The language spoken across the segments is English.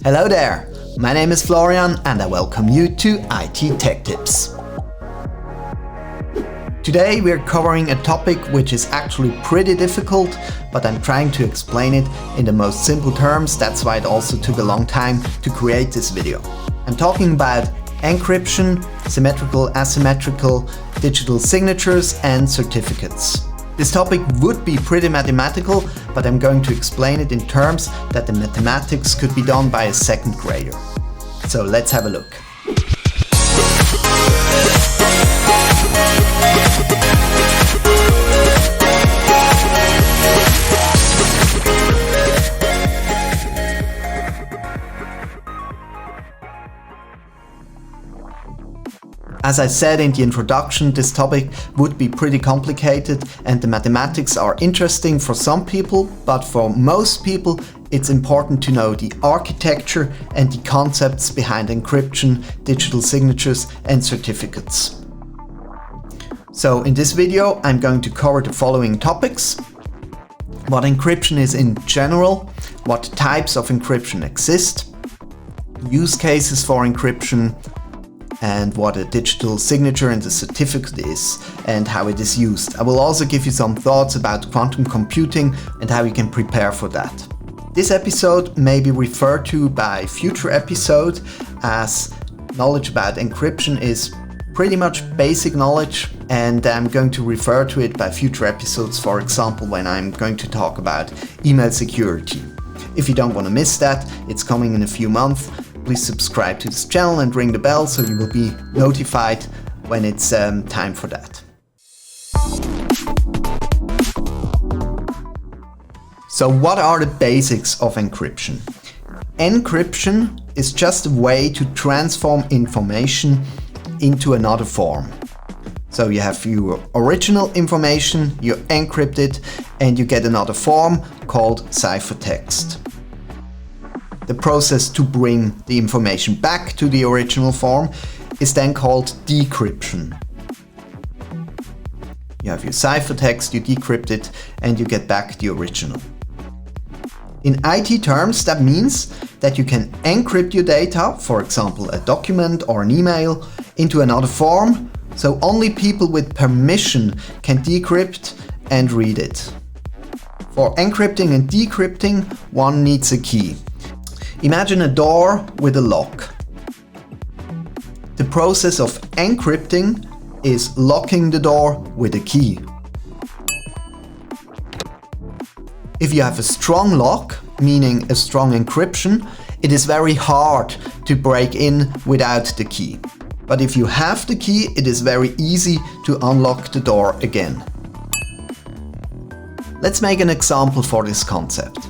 Hello there, my name is Florian and I welcome you to IT Tech Tips. Today we're covering a topic which is actually pretty difficult, but I'm trying to explain it in the most simple terms. That's why it also took a long time to create this video. I'm talking about encryption, symmetrical, asymmetrical, digital signatures and certificates. This topic would be pretty mathematical, but I'm going to explain it in terms that the mathematics could be done by a second grader. So let's have a look. As I said in the introduction, this topic would be pretty complicated and the mathematics are interesting for some people, but for most people it's important to know the architecture and the concepts behind encryption, digital signatures and certificates. So in this video I'm going to cover the following topics: what encryption is in general, what types of encryption exist, use cases for encryption, and what a digital signature and a certificate is and how it is used. I will also give you some thoughts about quantum computing and how you can prepare for that. This episode may be referred to by future episode, as knowledge about encryption is pretty much basic knowledge, and I'm going to refer to it by future episodes, for example when I'm going to talk about email security. If you don't want to miss that, it's coming in a few months. Please subscribe to this channel and ring the bell so you will be notified when it's time for that. So what are the basics of encryption? Encryption is just a way to transform information into another form. So you have your original information, you encrypt it, and you get another form called ciphertext. The process to bring the information back to the original form is then called decryption. You have your ciphertext, you decrypt it, and you get back the original. In IT terms, that means that you can encrypt your data, for example a document or an email, into another form, so only people with permission can decrypt and read it. For encrypting and decrypting, one needs a key. Imagine a door with a lock. The process of encrypting is locking the door with a key. If you have a strong lock, meaning a strong encryption, it is very hard to break in without the key. But if you have the key, it is very easy to unlock the door again. Let's make an example for this concept.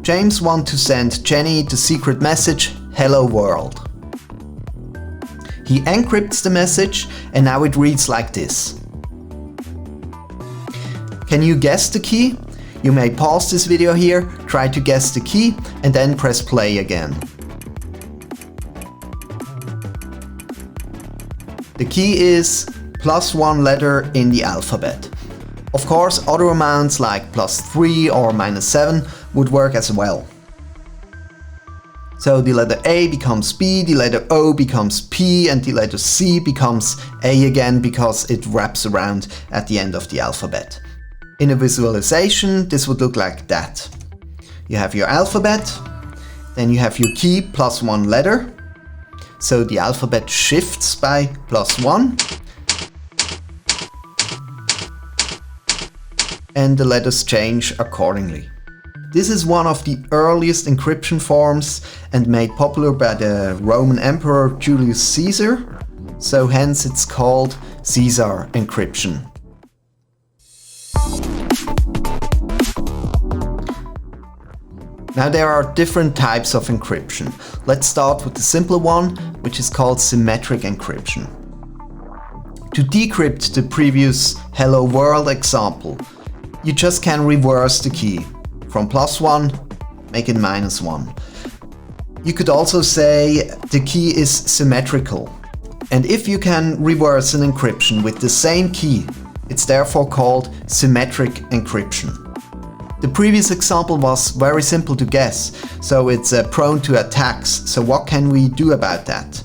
James wants to send Jenny the secret message, "Hello world." He encrypts the message and now it reads like this. Can you guess the key? You may pause this video here, try to guess the key and then press play again. The key is +1 letter in the alphabet. Of course, other amounts like +3 or -7 would work as well. So the letter A becomes B, the letter O becomes P, and the letter C becomes A again because it wraps around at the end of the alphabet. In a visualization, this would look like that. You have your alphabet, then you have your key +1 letter. So the alphabet shifts by +1. And the letters change accordingly. This is one of the earliest encryption forms and made popular by the Roman Emperor Julius Caesar, so hence it's called Caesar encryption. Now there are different types of encryption. Let's start with the simpler one, which is called symmetric encryption. To decrypt the previous Hello World example, you just can reverse the key. From +1, make it -1. You could also say the key is symmetrical. And if you can reverse an encryption with the same key, it's therefore called symmetric encryption. The previous example was very simple to guess, so it's prone to attacks. So what can we do about that?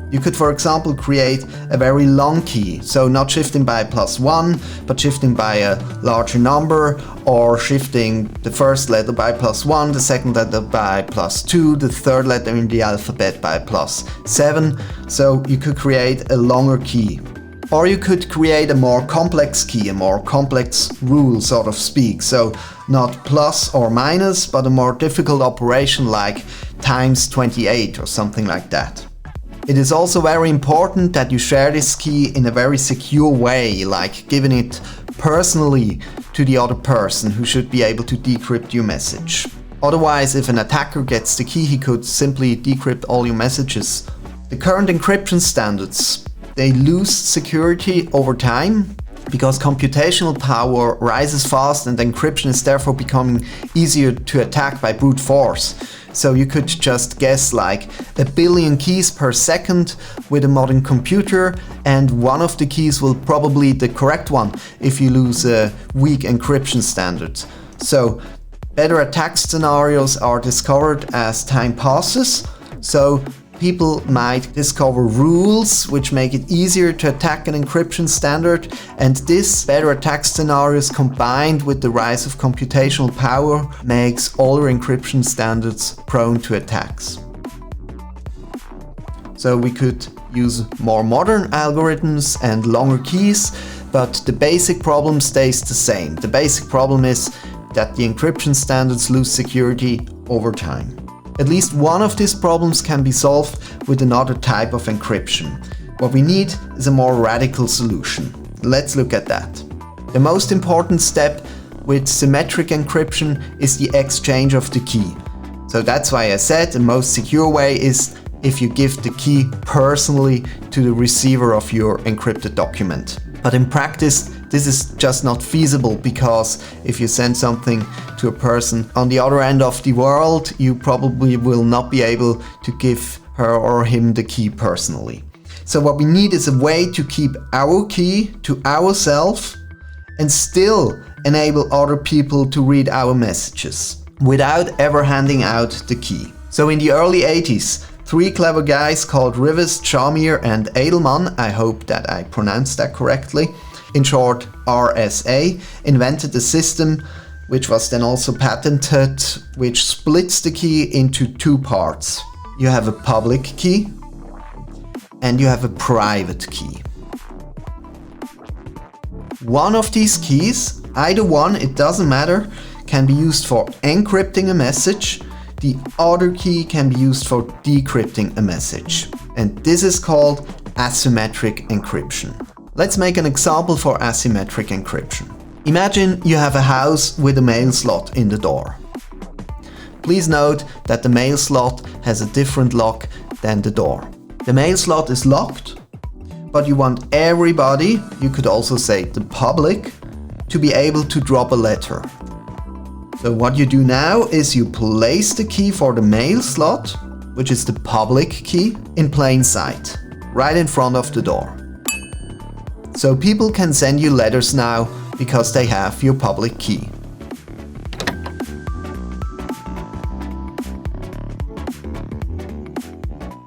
You could, for example, create a very long key, so not shifting by +1, but shifting by a larger number, or shifting the first letter by +1, the second letter by +2, the third letter in the alphabet by +7. So you could create a longer key. Or you could create a more complex key, a more complex rule, so to speak. So not plus or minus, but a more difficult operation like times 28 or something like that. It is also very important that you share this key in a very secure way, like giving it personally to the other person who should be able to decrypt your message. Otherwise, if an attacker gets the key, he could simply decrypt all your messages. The current encryption standards, they lose security over time because computational power rises fast and encryption is therefore becoming easier to attack by brute force. So you could just guess like 1 billion keys per second with a modern computer, and one of the keys will probably be the correct one if you lose a weak encryption standard. So better attack scenarios are discovered as time passes. So people might discover rules which make it easier to attack an encryption standard, and this better attack scenarios combined with the rise of computational power makes older encryption standards prone to attacks. So we could use more modern algorithms and longer keys, but the basic problem stays the same. The basic problem is that the encryption standards lose security over time. At least one of these problems can be solved with another type of encryption. What we need is a more radical solution. Let's look at that. The most important step with symmetric encryption is the exchange of the key. So that's why I said the most secure way is if you give the key personally to the receiver of your encrypted document. But in practice, this is just not feasible, because if you send something to a person on the other end of the world, you probably will not be able to give her or him the key personally. So what we need is a way to keep our key to ourselves and still enable other people to read our messages without ever handing out the key. So in the early 80s, 3 clever guys called Rivest, Shamir and Edelman, I hope that I pronounced that correctly, in short RSA, invented a system which was then also patented, which splits the key into 2 parts. You have a public key and you have a private key. One of these keys, either one, it doesn't matter, can be used for encrypting a message. The other key can be used for decrypting a message. And this is called asymmetric encryption. Let's make an example for asymmetric encryption. Imagine you have a house with a mail slot in the door. Please note that the mail slot has a different lock than the door. The mail slot is locked, but you want everybody, you could also say the public, to be able to drop a letter. So what you do now is you place the key for the mail slot, which is the public key, in plain sight, right in front of the door. So people can send you letters now because they have your public key.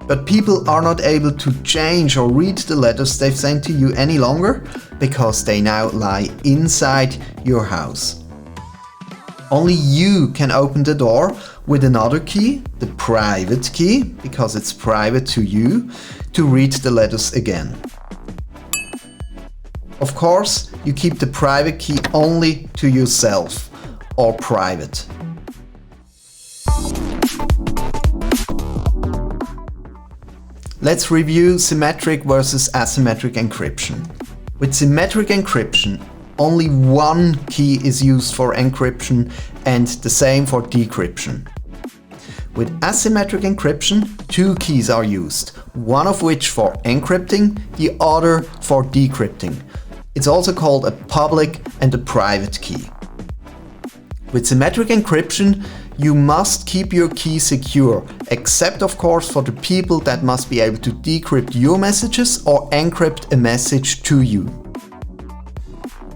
But people are not able to change or read the letters they've sent to you any longer because they now lie inside your house. Only you can open the door with another key, the private key, because it's private to you, to read the letters again. Of course, you keep the private key only to yourself, or private. Let's review symmetric versus asymmetric encryption. With symmetric encryption, only one key is used for encryption and the same for decryption. With asymmetric encryption, 2 keys are used, one of which for encrypting, the other for decrypting. It's also called a public and a private key. With symmetric encryption, you must keep your key secure, except of course for the people that must be able to decrypt your messages or encrypt a message to you.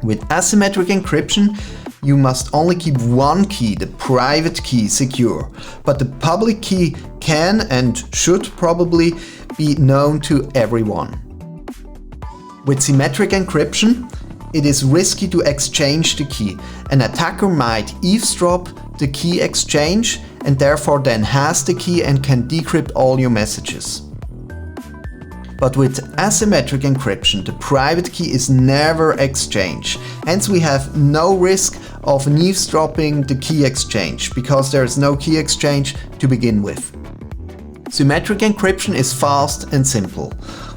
With asymmetric encryption, you must only keep one key, the private key, secure. But the public key can and should probably be known to everyone. With symmetric encryption, it is risky to exchange the key. An attacker might eavesdrop the key exchange and therefore then has the key and can decrypt all your messages. But with asymmetric encryption, the private key is never exchanged. Hence we have no risk of eavesdropping the key exchange, because there is no key exchange to begin with. Symmetric encryption is fast and simple,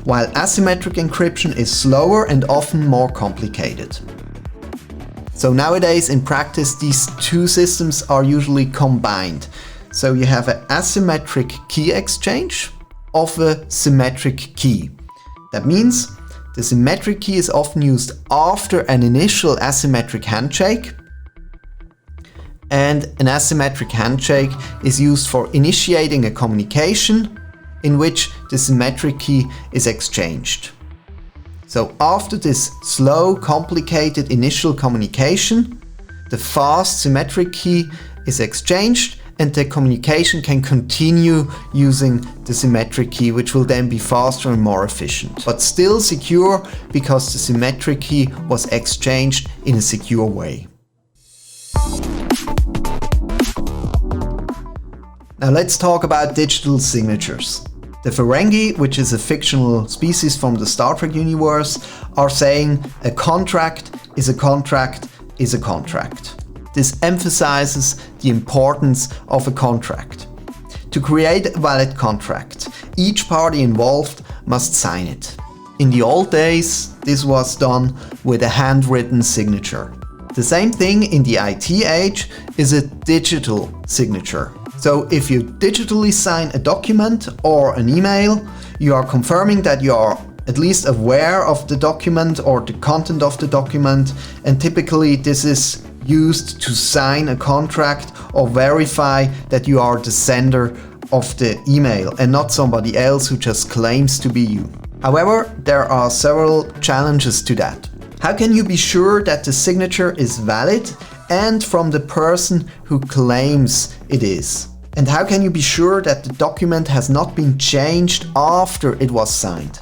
while asymmetric encryption is slower and often more complicated. So nowadays in practice these two systems are usually combined. So you have an asymmetric key exchange of a symmetric key. That means the symmetric key is often used after an initial asymmetric handshake, and an asymmetric handshake is used for initiating a communication in which the symmetric key is exchanged. So after this slow, complicated initial communication, the fast symmetric key is exchanged and the communication can continue using the symmetric key, which will then be faster and more efficient. But still secure, because the symmetric key was exchanged in a secure way. Now let's talk about digital signatures. The Ferengi, which is a fictional species from the Star Trek universe, are saying a contract is a contract is a contract. This emphasizes the importance of a contract. To create a valid contract, each party involved must sign it. In the old days, this was done with a handwritten signature. The same thing in the IT age is a digital signature. So if you digitally sign a document or an email, you are confirming that you are at least aware of the document or the content of the document, and typically this is used to sign a contract or verify that you are the sender of the email and not somebody else who just claims to be you. However, there are several challenges to that. How can you be sure that the signature is valid and from the person who claims it is? And how can you be sure that the document has not been changed after it was signed?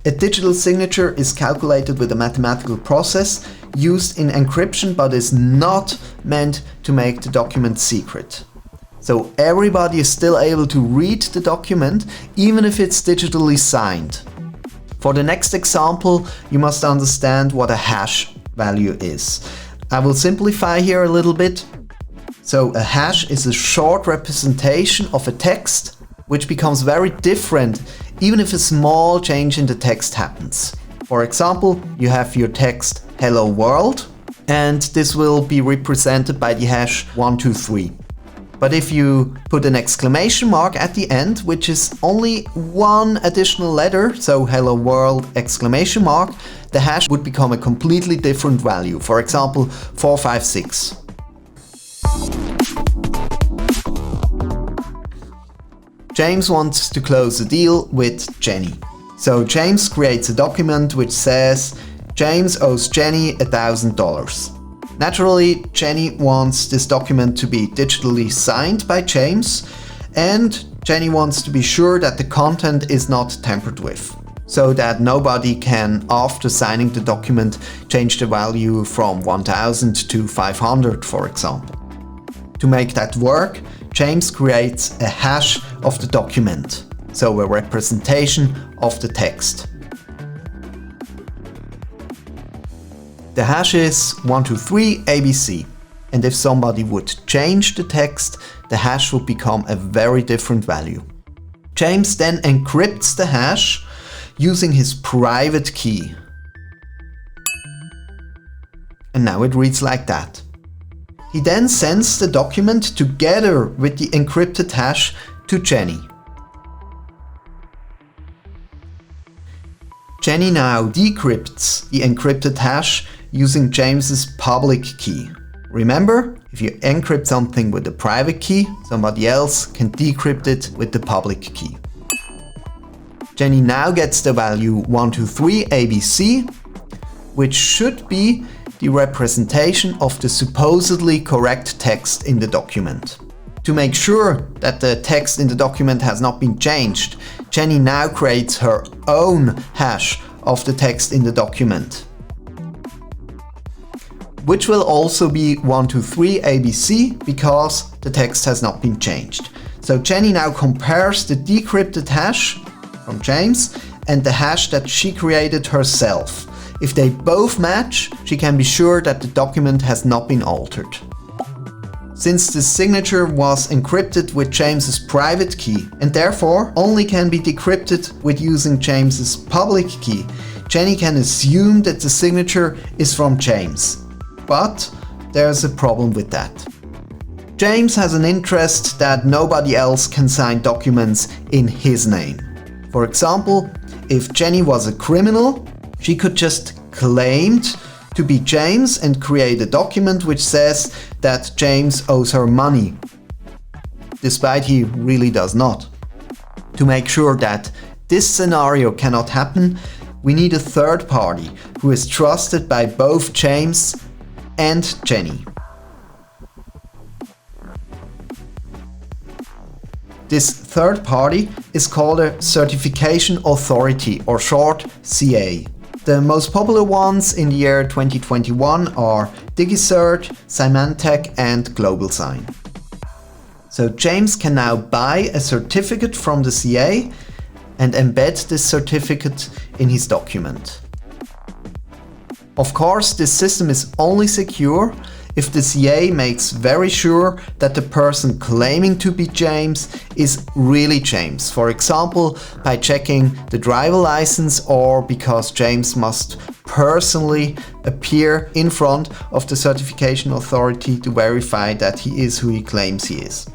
A digital signature is calculated with a mathematical process used in encryption, but is not meant to make the document secret. So everybody is still able to read the document, even if it's digitally signed. For the next example, you must understand what a hash value is. I will simplify here a little bit. So a hash is a short representation of a text, which becomes very different even if a small change in the text happens. For example, you have your text "Hello World", and this will be represented by the hash 123. But if you put an exclamation mark at the end, which is only one additional letter, so "Hello World!" exclamation mark, the hash would become a completely different value. For example, 456. James wants to close a deal with Jenny. So James creates a document which says James owes Jenny $1,000. Naturally, Jenny wants this document to be digitally signed by James, and Jenny wants to be sure that the content is not tampered with, so that nobody can, after signing the document, change the value from 1000 to 500, for example. To make that work, James creates a hash of the document, so a representation of the text. The hash is 123 ABC, and if somebody would change the text, the hash would become a very different value. James then encrypts the hash using his private key. And now it reads like that. He then sends the document together with the encrypted hash to Jenny. Jenny now decrypts the encrypted hash using James's public key. Remember, if you encrypt something with the private key, somebody else can decrypt it with the public key. Jenny now gets the value 123 ABC, which should be the representation of the supposedly correct text in the document. To make sure that the text in the document has not been changed, Jenny now creates her own hash of the text in the document, which will also be 123 ABC because the text has not been changed. So Jenny now compares the decrypted hash from James and the hash that she created herself. If they both match, she can be sure that the document has not been altered. Since the signature was encrypted with James's private key and therefore only can be decrypted with using James's public key, Jenny can assume that the signature is from James. But there's a problem with that. James has an interest that nobody else can sign documents in his name. For example, if Jenny was a criminal, she could just claim to be James and create a document which says that James owes her money, despite he really does not. To make sure that this scenario cannot happen, we need a third party who is trusted by both James and Jenny. This third party is called a certification authority, or short CA. The most popular ones in the year 2021 are DigiCert, Symmetric and GlobalSign. So James can now buy a certificate from the CA and embed this certificate in his document. Of course, this system is only secure if the CA makes very sure that the person claiming to be James is really James. For example, by checking the driver license or because James must personally appear in front of the certification authority to verify that he is who he claims he is.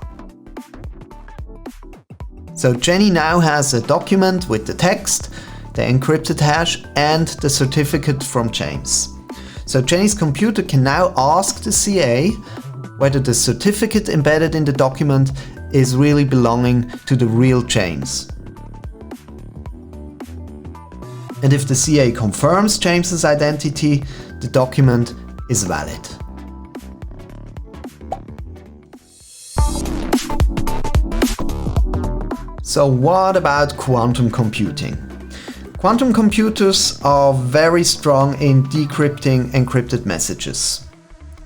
So Jenny now has a document with the text, the encrypted hash and the certificate from James. So Jenny's computer can now ask the CA whether the certificate embedded in the document is really belonging to the real James. And if the CA confirms James's identity, the document is valid. So what about quantum computing? Quantum computers are very strong in decrypting encrypted messages.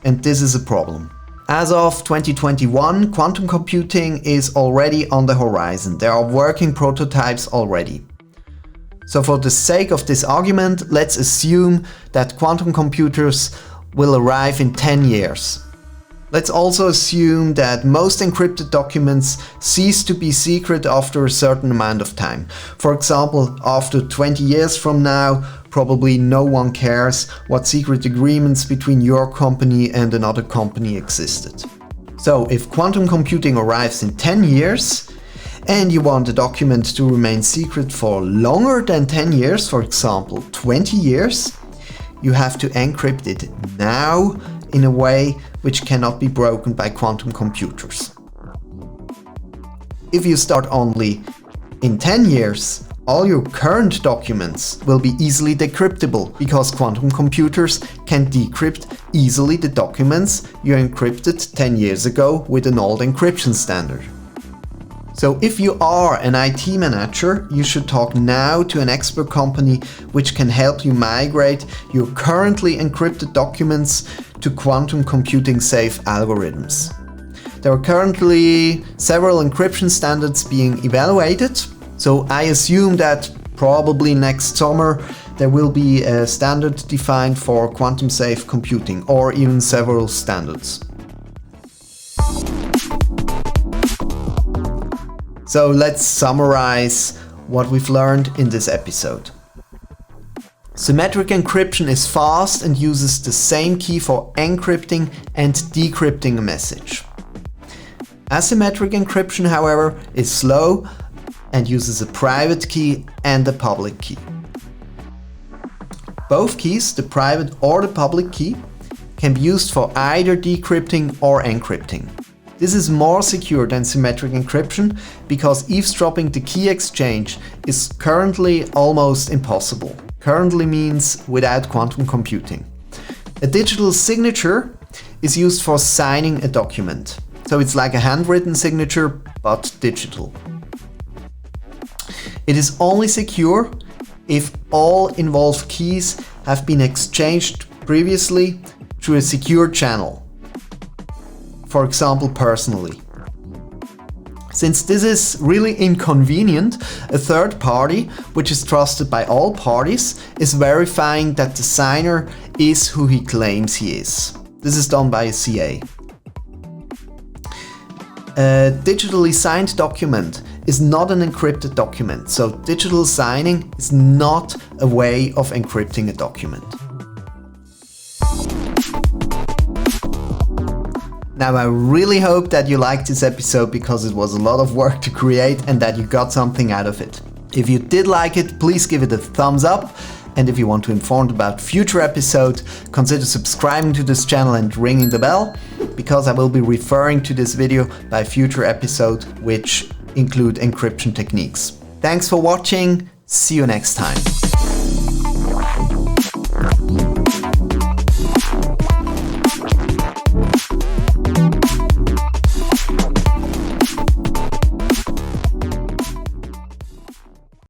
And this is a problem. As of 2021, quantum computing is already on the horizon. There are working prototypes already. So for the sake of this argument, let's assume that quantum computers will arrive in 10 years. Let's also assume that most encrypted documents cease to be secret after a certain amount of time. For example, after 20 years from now, probably no one cares what secret agreements between your company and another company existed. So if quantum computing arrives in 10 years and you want a document to remain secret for longer than 10 years, for example 20 years, you have to encrypt it now in a way which cannot be broken by quantum computers. If you start only in 10 years, all your current documents will be easily decryptable because quantum computers can decrypt easily the documents you encrypted 10 years ago with an old encryption standard. So if you are an IT manager, you should talk now to an expert company which can help you migrate your currently encrypted documents to quantum computing safe algorithms. There are currently several encryption standards being evaluated, so I assume that probably next summer there will be a standard defined for quantum safe computing, or even several standards. So let's summarize what we've learned in this episode. Symmetric encryption is fast and uses the same key for encrypting and decrypting a message. Asymmetric encryption, however, is slow and uses a private key and a public key. Both keys, the private or the public key, can be used for either decrypting or encrypting. This is more secure than symmetric encryption because eavesdropping the key exchange is currently almost impossible. Currently means without quantum computing. A digital signature is used for signing a document. So it's like a handwritten signature, but digital. It is only secure if all involved keys have been exchanged previously through a secure channel. For example, personally. Since this is really inconvenient, a third party, which is trusted by all parties, is verifying that the signer is who he claims he is. This is done by a CA. A digitally signed document is not an encrypted document, so digital signing is not a way of encrypting a document. Now, I really hope that you liked this episode because it was a lot of work to create and that you got something out of it. If you did like it, please give it a thumbs up. And if you want to be informed about future episodes, consider subscribing to this channel and ringing the bell, because I will be referring to this video by future episodes which include encryption techniques. Thanks for watching. See you next time.